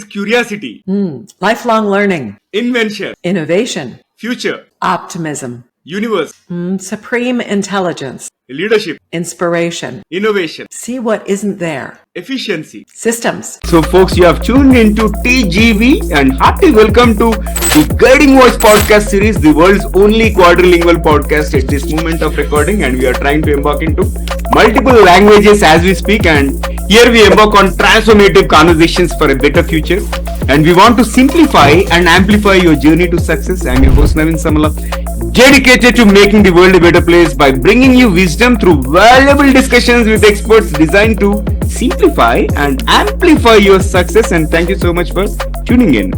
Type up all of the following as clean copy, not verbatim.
curiosity, Lifelong learning, invention, innovation, future, optimism, universe, supreme intelligence, leadership, inspiration. innovation, See what isn't there. efficiency. Systems. So, folks, you have tuned into TGV and hearty welcome to the Guiding Voice podcast series, the world's only quadrilingual podcast at this moment of recording. And we are trying to embark into multiple languages as we speak. And here we embark on transformative conversations for a better future. And we want to simplify and amplify your journey to success. I'm your host, Navin Samala, dedicated to making the world a better place by bringing you wisdom through valuable discussions with experts designed to simplify and amplify your success. And thank you so much for tuning in.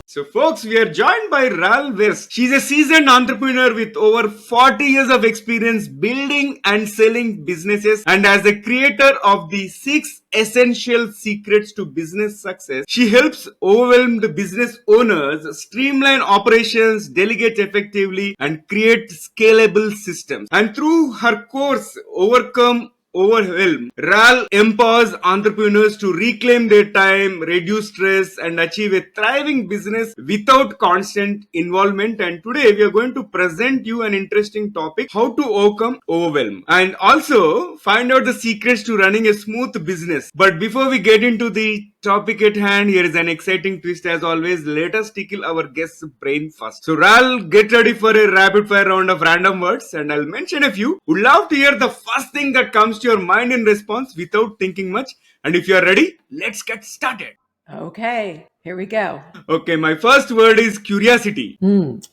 So folks, we are joined by Ral West. She's a seasoned entrepreneur with over 40 years of experience building and selling businesses, and as the creator of the 6 essential secrets to business success, she helps overwhelmed business owners streamline operations, delegate effectively, and create scalable systems. And through her course, Overwhelm, Ral empowers entrepreneurs to reclaim their time, reduce stress, and achieve a thriving business without constant involvement. And today we are going to present you an interesting topic: how to overcome overwhelm, and also find out the secrets to running a smooth business. But before we get into the topic at hand, here is an exciting twist as always. Let us tickle our guest's brain first. So Ral, get ready for a rapid fire round of random words, and I'll mention a few. Would love to hear the first thing that comes to your mind in response without thinking much. And if you are ready, let's get started. Okay, here we go. Okay, my first word is curiosity,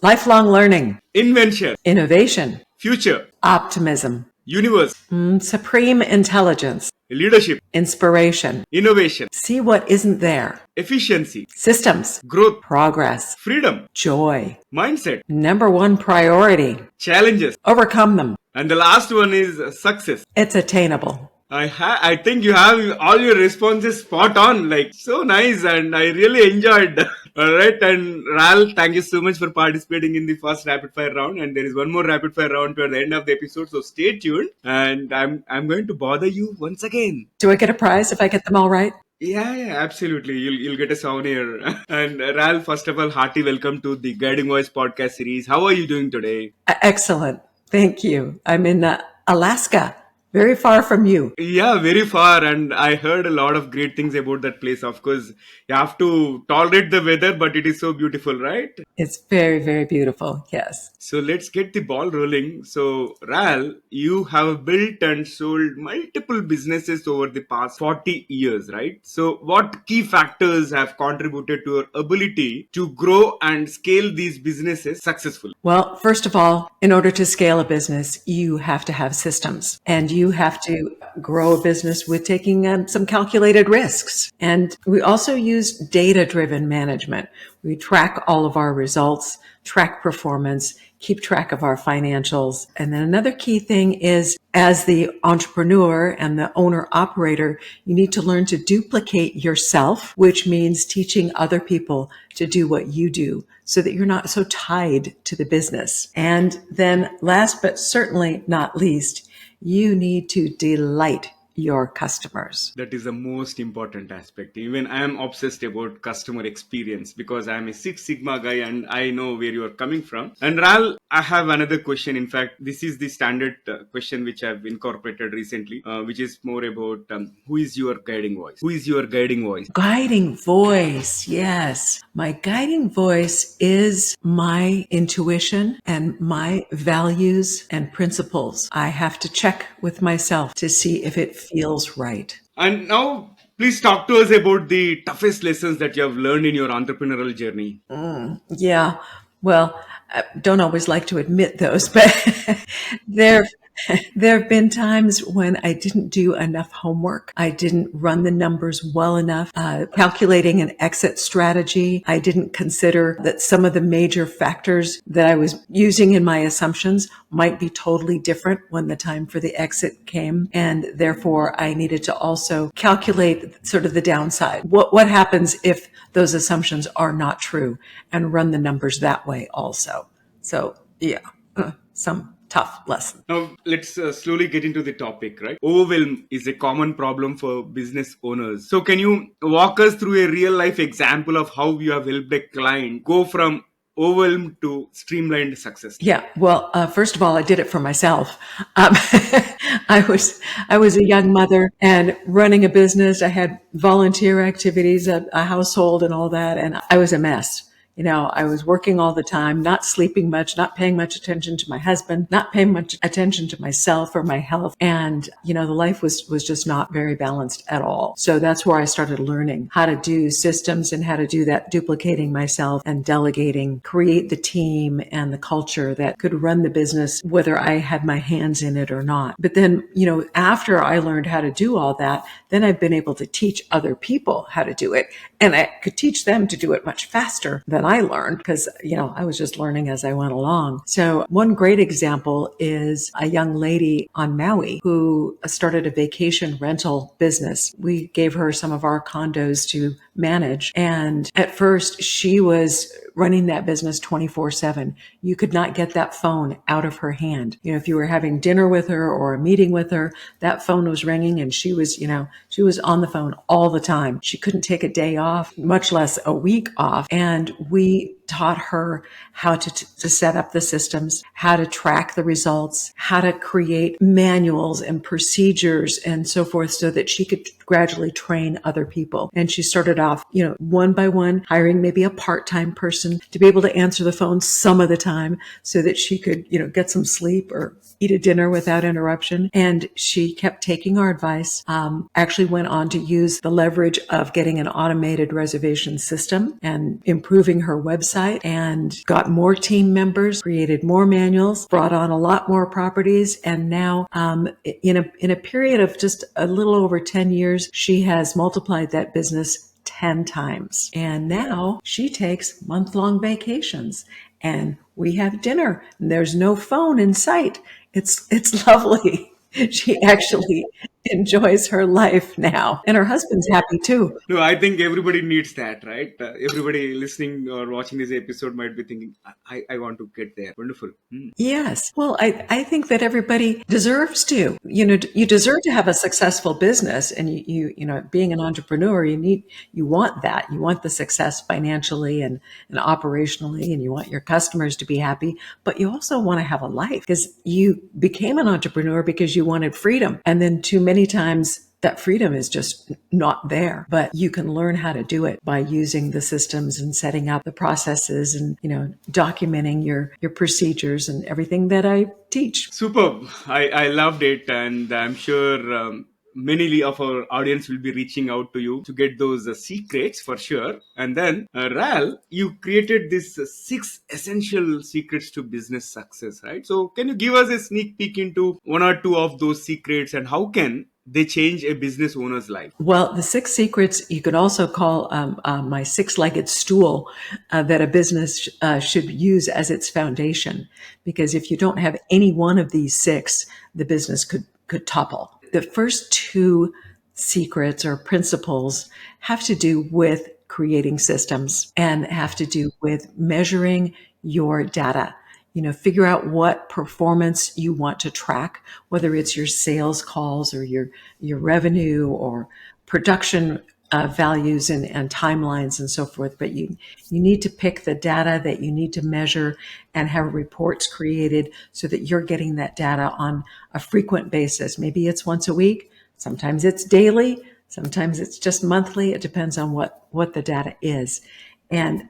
Lifelong learning, invention, innovation, future, optimism, universe, supreme intelligence, leadership, inspiration. innovation, See what isn't there. efficiency, Systems. growth, Progress. freedom, Joy. mindset, Number one priority. challenges. Overcome them. And the last one is success. It's attainable. I think you have all your responses spot on, like so nice, and I really enjoyed. All right, and Ral, thank you so much for participating in the first rapid fire round, and there is one more rapid fire round toward the end of the episode, so stay tuned. And I'm going to bother you once again. Do I get a prize if I get them all right? Yeah, absolutely. You'll get a souvenir. And Ral, first of all, hearty welcome to the Guiding Voice podcast series. How are you doing today? Excellent. Thank you. I'm in Alaska, very far from you. Yeah, very far, and I heard a lot of great things about that place. Of course, you have to tolerate the weather, but it is so beautiful, right? It's very, very beautiful. Yes. So let's get the ball rolling. So, Ral, you have built and sold multiple businesses over the past 40 years, right? So, what key factors have contributed to your ability to grow and scale these businesses successfully? Well, first of all, in order to scale a business, you have to have systems, and you have to grow a business with taking some calculated risks. And we also use data-driven management. We track all of our results, track performance, keep track of our financials. And then another key thing is, as the entrepreneur and the owner operator, you need to learn to duplicate yourself, which means teaching other people to do what you do so that you're not so tied to the business. And then last but certainly not least, you need to delight your customers. That is the most important aspect. Even I am obsessed about customer experience because I am a Six Sigma guy and I know where you are coming from. And Ral, I have another question. In fact, this is the standard question which I've incorporated recently, which is more about who is your guiding voice? Who is your guiding voice? Guiding voice. Yes. My guiding voice is my intuition and my values and principles. I have to check with myself to see if it feels right. And now, please talk to us about the toughest lessons that you have learned in your entrepreneurial journey. Yeah. Well, I don't always like to admit those, but they're There have been times when I didn't do enough homework. I didn't run the numbers well enough, calculating an exit strategy. I didn't consider that some of the major factors that I was using in my assumptions might be totally different when the time for the exit came. And therefore, I needed to also calculate sort of the downside. What happens if those assumptions are not true, and run the numbers that way also. So, yeah, some tough lessons. Now, let's slowly get into the topic, right? Overwhelm is a common problem for business owners. So, can you walk us through a real life example of how you have helped a client go from overwhelmed to streamlined success? Yeah. Well, first of all, I did it for myself. Um, I was a young mother and running a business. I had volunteer activities, a household and all that. And I was a mess. You know, I was working all the time, not sleeping much, not paying much attention to my husband, not paying much attention to myself or my health. And, you know, the life was just not very balanced at all. So that's where I started learning how to do systems and how to do that, duplicating myself and delegating, create the team and the culture that could run the business, whether I had my hands in it or not. But then, you know, after I learned how to do all that, then I've been able to teach other people how to do it. And I could teach them to do it much faster than I learned because, you know, I was just learning as I went along. So one great example is a young lady on Maui who started a vacation rental business. We gave her some of our condos to manage. And at first she was running that business 24/7. You could not get that phone out of her hand. You know, if you were having dinner with her or a meeting with her, that phone was ringing and she was on the phone all the time. She couldn't take a day off, much less a week off. And we taught her how to set up the systems, how to track the results, how to create manuals and procedures and so forth so that she could gradually train other people. And she started off, you know, one by one, hiring maybe a part-time person to be able to answer the phone some of the time so that she could, you know, get some sleep or eat a dinner without interruption. And she kept taking our advice, actually went on to use the leverage of getting an automated reservation system and improving her website and got more team members, created more manuals, brought on a lot more properties. And now, in a period of just a little over 10 years, she has multiplied that business 10 times. And now she takes month-long vacations and we have dinner and there's no phone in sight. It's lovely. She actually enjoys her life now. And her husband's happy too. No, I think everybody needs that, right? Everybody listening or watching this episode might be thinking, I want to get there. Wonderful. Hmm. Yes. Well, I think that everybody deserves to, you know, you deserve to have a successful business and you know, being an entrepreneur, you want that. You want the success financially and operationally, and you want your customers to be happy, but you also want to have a life because you became an entrepreneur because you wanted freedom. And then too many times that freedom is just not there, but you can learn how to do it by using the systems and setting up the processes and, you know, documenting your procedures and everything that I teach. Superb. I loved it. And I'm sure many of our audience will be reaching out to you to get those secrets for sure. And then, Ral, you created this 6 essential secrets to business success, right? So can you give us a sneak peek into one or two of those secrets and how can they change a business owner's life? Well, the 6 secrets you could also call my 6-legged stool that a business should use as its foundation. Because if you don't have any one of these 6, the business could topple. The first 2 secrets or principles have to do with creating systems and have to do with measuring your data. You know, figure out what performance you want to track, whether it's your sales calls or your revenue or production values and timelines and so forth. But you need to pick the data that you need to measure and have reports created so that you're getting that data on a frequent basis. Maybe it's once a week. Sometimes it's daily. Sometimes it's just monthly. It depends on what the data is. And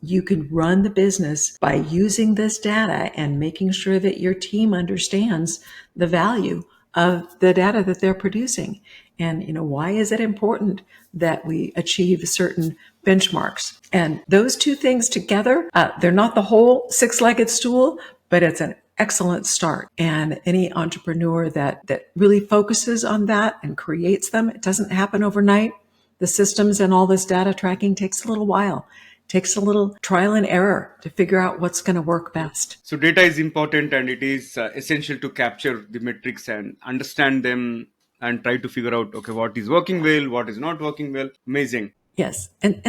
you can run the business by using this data and making sure that your team understands the value of the data that they're producing. And, you know, why is it important that we achieve certain benchmarks? And those 2 things together, they're not the whole 6-legged stool, but it's an excellent start. And any entrepreneur that really focuses on that and creates them, it doesn't happen overnight. The systems and all this data tracking takes a little while, takes a little trial and error to figure out what's going to work best. So data is important, and it is essential to capture the metrics and understand them and try to figure out, okay, what is working well, what is not working well. Amazing. Yes. And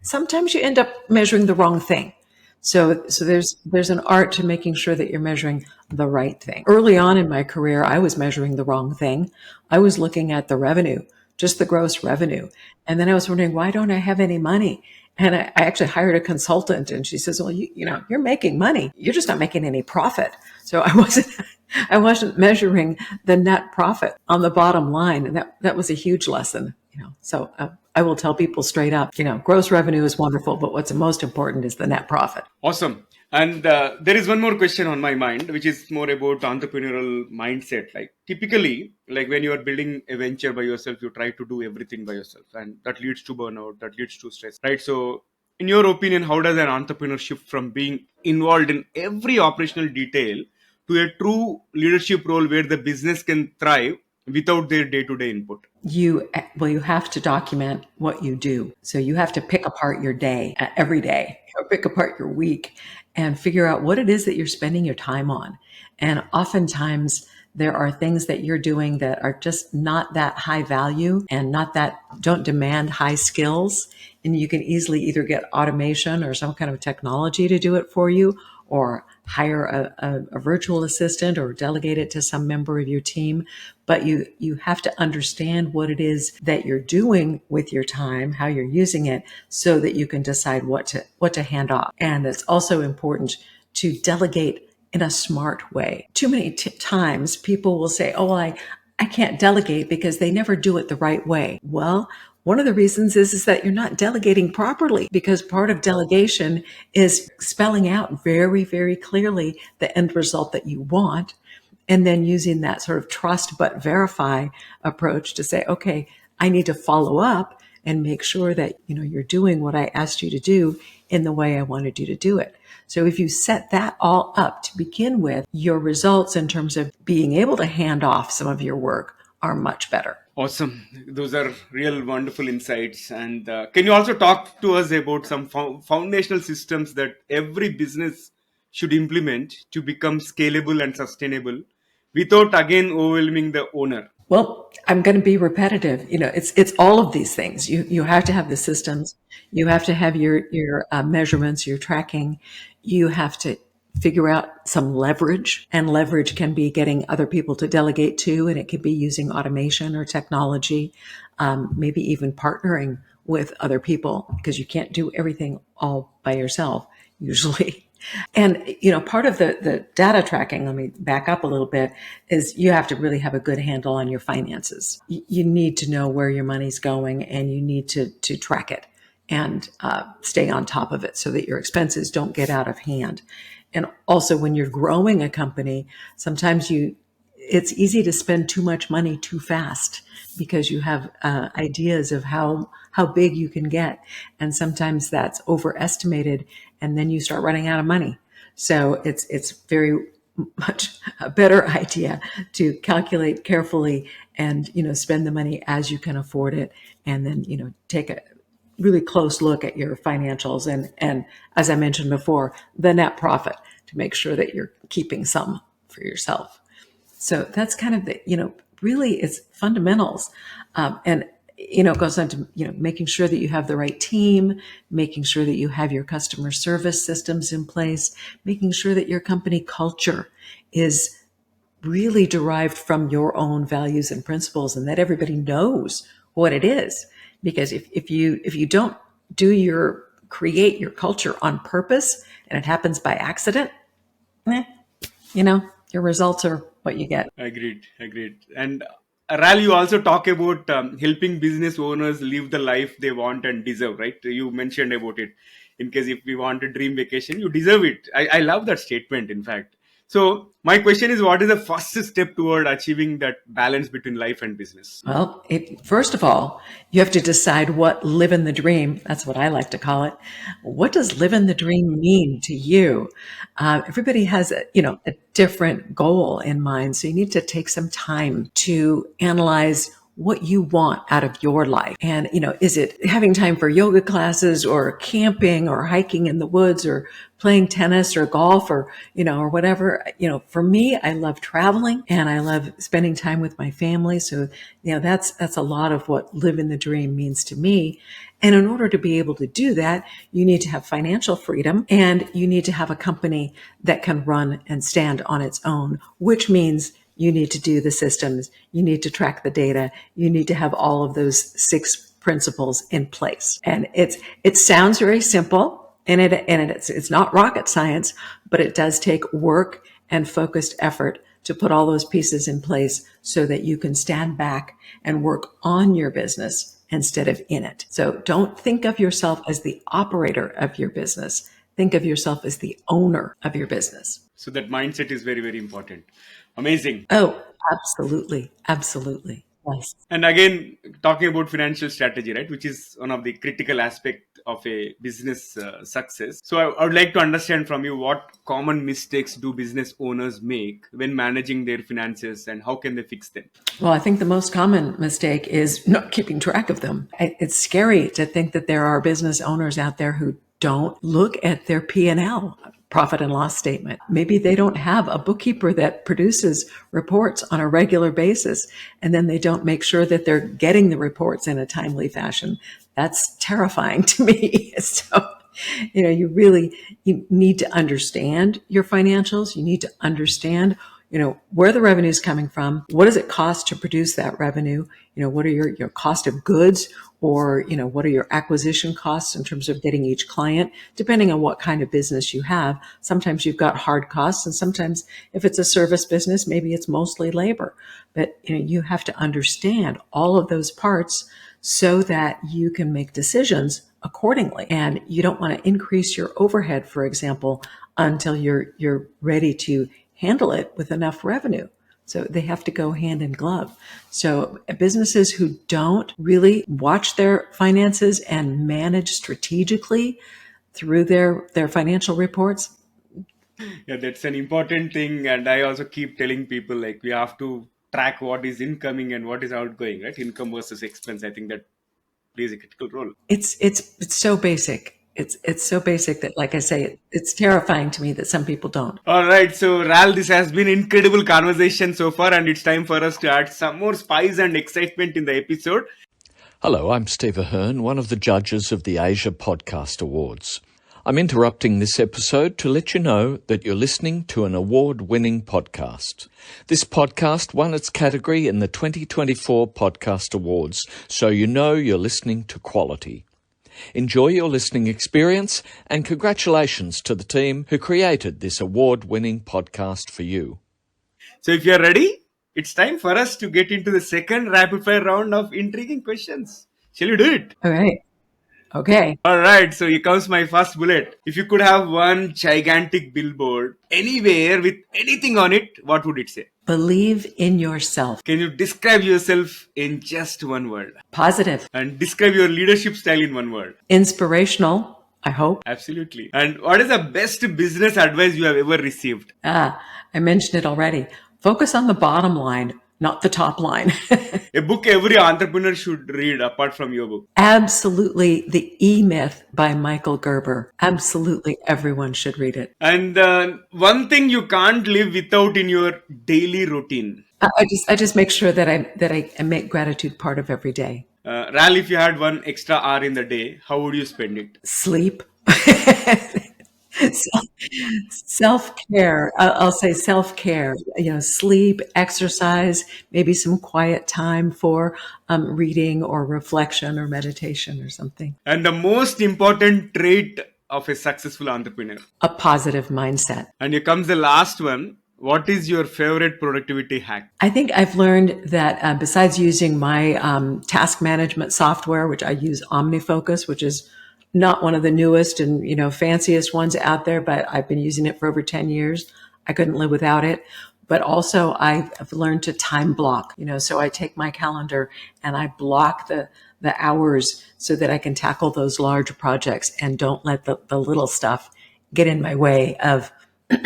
sometimes you end up measuring the wrong thing. So there's an art to making sure that you're measuring the right thing. Early on in my career, I was measuring the wrong thing. I was looking at the revenue, just the gross revenue. And then I was wondering, why don't I have any money? And I actually hired a consultant, and she says, well, you're making money. You're just not making any profit. So I wasn't measuring the net profit on the bottom line. And that was a huge lesson, So I will tell people straight up, gross revenue is wonderful, but what's most important is the net profit. Awesome. And there is one more question on my mind, which is more about entrepreneurial mindset. Like typically, like when you are building a venture by yourself, you try to do everything by yourself, and that leads to burnout, that leads to stress, right? So in your opinion, how does an entrepreneur shift from being involved in every operational detail to a true leadership role where the business can thrive without their day-to-day input? You have to document what you do. So you have to pick apart your day every day, or pick apart your week, and figure out what it is that you're spending your time on. And oftentimes there are things that you're doing that are just not that high value and don't demand high skills. And you can easily either get automation or some kind of technology to do it for you, or hire a virtual assistant or delegate it to some member of your team. But you have to understand what it is that you're doing with your time, how you're using it, so that you can decide what to hand off. And it's also important to delegate in a smart way. Too many times people will say, oh, well, I can't delegate because they never do it the right way. Well, one of the reasons is that you're not delegating properly, because part of delegation is spelling out very, very clearly the end result that you want, and then using that sort of trust but verify approach to say, okay, I need to follow up and make sure that you're doing what I asked you to do in the way I wanted you to do it. So if you set that all up to begin with, your results in terms of being able to hand off some of your work are much better. Awesome. Those are real wonderful insights. And can you also talk to us about some foundational systems that every business should implement to become scalable and sustainable without again overwhelming the owner? Well, I'm going to be repetitive. It's all of these things. You have to have the systems. You have to have your measurements, your tracking. You have to figure out some leverage, and leverage can be getting other people to delegate to, and it could be using automation or technology, maybe even partnering with other people, because you can't do everything all by yourself usually. And, part of the data tracking, let me back up a little bit, is you have to really have a good handle on your finances. You need to know where your money's going, and you need to track it and stay on top of it so that your expenses don't get out of hand. And also, when you're growing a company, sometimes it's easy to spend too much money too fast, because you have ideas of how big you can get. And sometimes that's overestimated, and then you start running out of money. So it's very much a better idea to calculate carefully and, spend the money as you can afford it. And then, take a really close look at your financials and as I mentioned before, the net profit, to make sure that you're keeping some for yourself. So that's kind of really it's fundamentals. And, it goes on to, making sure that you have the right team, making sure that you have your customer service systems in place, making sure that your company culture is really derived from your own values and principles, and that everybody knows what it is. Because if you don't create your culture on purpose, and it happens by accident, your results are what you get. Agreed. And Ral, you also talk about helping business owners live the life they want and deserve, right? You mentioned about it. In case if we want a dream vacation, you deserve it. I love that statement, in fact. So my question is, what is the first step toward achieving that balance between life and business? Well, first of all, you have to decide what living the dream, that's what I like to call it. What does living the dream mean to you? Everybody has a different goal in mind. So you need to take some time to analyze what you want out of your life. And, is it having time for yoga classes or camping or hiking in the woods or playing tennis or golf or, or whatever? For me, I love traveling and I love spending time with my family. So, that's a lot of what living the dream means to me. And in order to be able to do that, you need to have financial freedom and you need to have a company that can run and stand on its own, which means you need to do the systems. You need to track the data. You need to have all of those 6 principles in place. And it sounds very simple and it's not rocket science, but it does take work and focused effort to put all those pieces in place so that you can stand back and work on your business instead of in it. So don't think of yourself as the operator of your business. Think of yourself as the owner of your business. So that mindset is very, very important. Amazing. Oh, absolutely. Absolutely. Yes. And again, talking about financial strategy, right, which is one of the critical aspect of a business success. So I would like to understand from you, what common mistakes do business owners make when managing their finances and how can they fix them? Well, I think the most common mistake is not keeping track of them. It's scary to think that there are business owners out there who don't look at their P&L, profit and loss statement. Maybe they don't have a bookkeeper that produces reports on a regular basis, and then they don't make sure that they're getting the reports in a timely fashion. That's terrifying to me. So, you need to understand your financials. You need to understand where the revenue is coming from. What does it cost to produce that revenue? What are your cost of goods, or, what are your acquisition costs in terms of getting each client, depending on what kind of business you have. Sometimes you've got hard costs, and sometimes if it's a service business, maybe it's mostly labor. But, you have to understand all of those parts so that you can make decisions accordingly. And you don't want to increase your overhead, for example, until you're ready to handle it with enough revenue. So they have to go hand in glove. So businesses who don't really watch their finances and manage strategically through their financial reports. Yeah, that's an important thing. And I also keep telling people, like, we have to track what is incoming and what is outgoing, right? Income versus expense. I think that plays a critical role. It's so basic. It's so basic that, like I say, it's terrifying to me that some people don't. All right. So, Ral, this has been incredible conversation so far, and it's time for us to add some more spice and excitement in the episode. Hello, I'm Steve Ahern, one of the judges of the Asia Podcast Awards. I'm interrupting this episode to let you know that you're listening to an award-winning podcast. This podcast won its category in the 2024 Podcast Awards, so you know you're listening to quality. Enjoy your listening experience, and congratulations to the team who created this award-winning podcast for you. So if you're ready, it's time for us to get into the second rapid-fire round of intriguing questions. Shall we do it? All right. Okay. All right, so here comes my first bullet. If you could have one gigantic billboard anywhere with anything on it, what would it say? Believe in yourself. Can you describe yourself in just one word? Positive. And describe your leadership style in one word? Inspirational, I hope. Absolutely. And what is the best business advice you have ever received? I mentioned it already. Focus on the bottom line, not the top line. A book every entrepreneur should read apart from your book. Absolutely. The E-Myth by Michael Gerber. Absolutely. Everyone should read it. And one thing you can't live without in your daily routine. I just make sure that I make gratitude part of every day. Ral, if you had one extra hour in the day, how would you spend it? Sleep. Self-care. I'll say self-care, sleep, exercise, maybe some quiet time for reading or reflection or meditation or something. And the most important trait of a successful entrepreneur? A positive mindset. And here comes the last one. What is your favorite productivity hack? I think I've learned that besides using my task management software, which I use OmniFocus, which is not one of the newest and fanciest ones out there, but I've been using it for over 10 years. I couldn't live without it. But also I've learned to time block, so I take my calendar and I block the hours so that I can tackle those large projects and don't let the little stuff get in my way of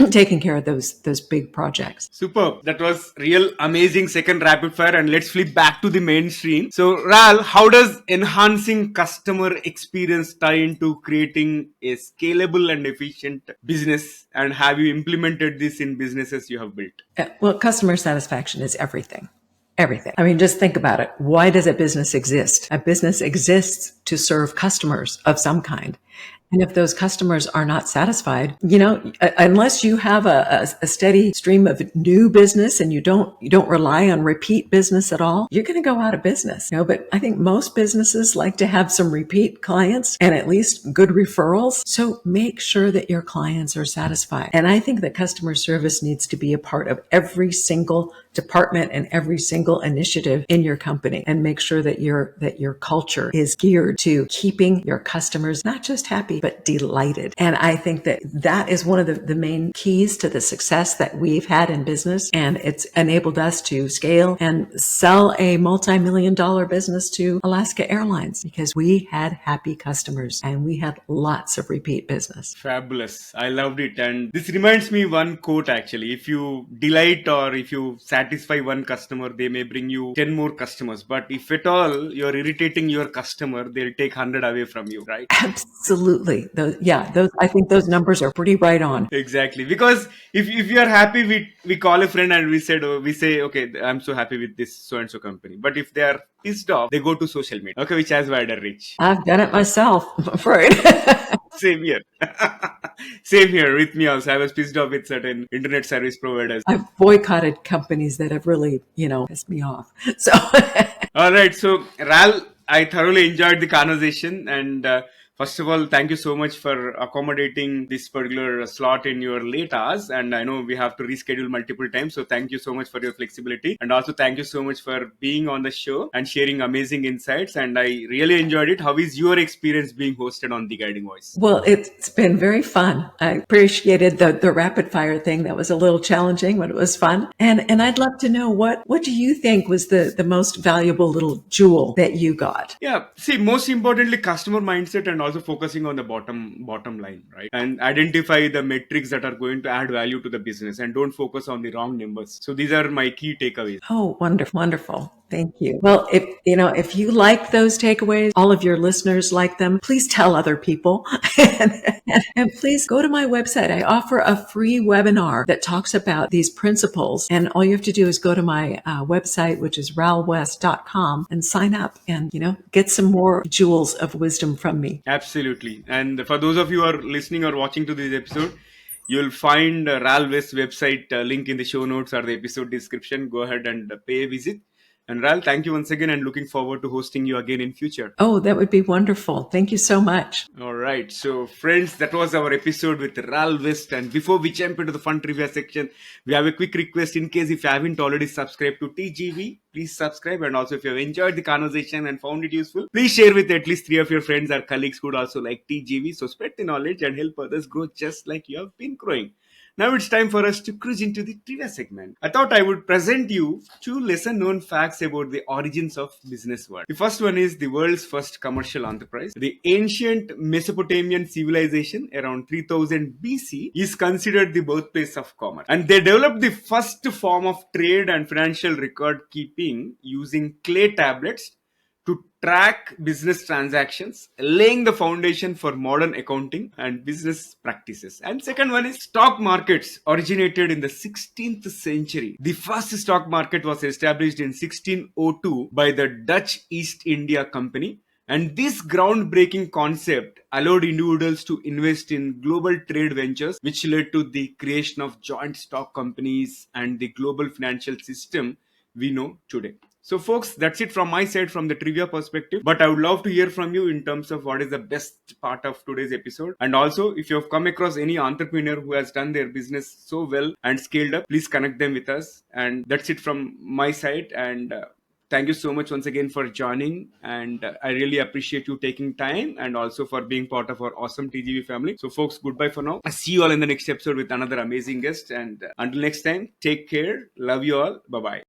taking care of those big projects. Superb. That was real amazing second rapid fire. And let's flip back to the mainstream. So, Ral, how does enhancing customer experience tie into creating a scalable and efficient business? And have you implemented this in businesses you have built? Well, customer satisfaction is everything. Everything. I mean, just think about it. Why does a business exist? A business exists to serve customers of some kind. And if those customers are not satisfied, unless you have a steady stream of new business and you don't rely on repeat business at all, you're going to go out of business. But I think most businesses like to have some repeat clients and at least good referrals. So make sure that your clients are satisfied. And I think that customer service needs to be a part of every single department and every single initiative in your company, and make sure that your culture is geared to keeping your customers not just happy, but delighted. And I think that is one of the main keys to the success that we've had in business. And it's enabled us to scale and sell a multi-million-dollar business to Alaska Airlines because we had happy customers and we had lots of repeat business. Fabulous. I loved it. And this reminds me one quote actually. If you delight or if you satisfy one customer, they may bring you 10 more customers. But if at all you're irritating your customer, they'll take 100 away from you, right? Absolutely. I think those numbers are pretty right on. Exactly. Because if you are happy, we call a friend and we say, okay, I'm so happy with this so and so company. But if they are pissed off, they go to social media, okay, which has wider reach. I've done it myself, I'm afraid. Same here. Same here with me also. I was pissed off with certain internet service providers. I've boycotted companies that have really, pissed me off. So, all right. So, Ral, I thoroughly enjoyed the conversation. And first of all, thank you so much for accommodating this particular slot in your late hours. And I know we have to reschedule multiple times. So, thank you so much for your flexibility. And also, thank you so much for being on the show and sharing amazing insights. And I really enjoyed it. How is your experience being hosted on The Guiding Voice? Well, it's been very fun. I appreciated the rapid fire thing. That was a little challenging, but it was fun. And I'd love to know what do you think was the most valuable little jewel that you got? Yeah. See, most importantly, customer mindset and also focusing on the bottom line, right? And identify the metrics that are going to add value to the business and don't focus on the wrong numbers. So these are my key takeaways. Oh, wonderful. Thank you. Well, if you like those takeaways, all of your listeners like them, please tell other people. And please go to my website. I offer a free webinar that talks about these principles. And all you have to do is go to my website, which is ralwest.com, and sign up and, get some more jewels of wisdom from me. Absolutely. And for those of you who are listening or watching to this episode, you'll find Ral West's website link in the show notes or the episode description. Go ahead and pay a visit. And Ral, thank you once again and looking forward to hosting you again in future. Oh, that would be wonderful. Thank you so much. All right. So friends, that was our episode with Ral West. And before we jump into the fun trivia section, we have a quick request in case if you haven't already subscribed to TGV, please subscribe. And also if you have enjoyed the conversation and found it useful, please share with at least 3 of your friends or colleagues who would also like TGV. So spread the knowledge and help others grow just like you have been growing. Now it's time for us to cruise into the trivia segment. I thought I would present you 2 lesser known facts about the origins of business world. The first one is the world's first commercial enterprise. The ancient Mesopotamian civilization around 3000 BC is considered the birthplace of commerce. And they developed the first form of trade and financial record keeping using clay tablets to track business transactions, laying the foundation for modern accounting and business practices. And second one is stock markets originated in the 16th century. The first stock market was established in 1602 by the Dutch East India Company. And this groundbreaking concept allowed individuals to invest in global trade ventures, which led to the creation of joint stock companies and the global financial system we know today. So folks, that's it from my side from the trivia perspective. But I would love to hear from you in terms of what is the best part of today's episode. And also, if you have come across any entrepreneur who has done their business so well and scaled up, please connect them with us. And that's it from my side. And Thank you so much once again for joining. And I really appreciate you taking time and also for being part of our awesome TGV family. So, folks, goodbye for now. I see you all in the next episode with another amazing guest. And until next time, take care. Love you all. Bye bye.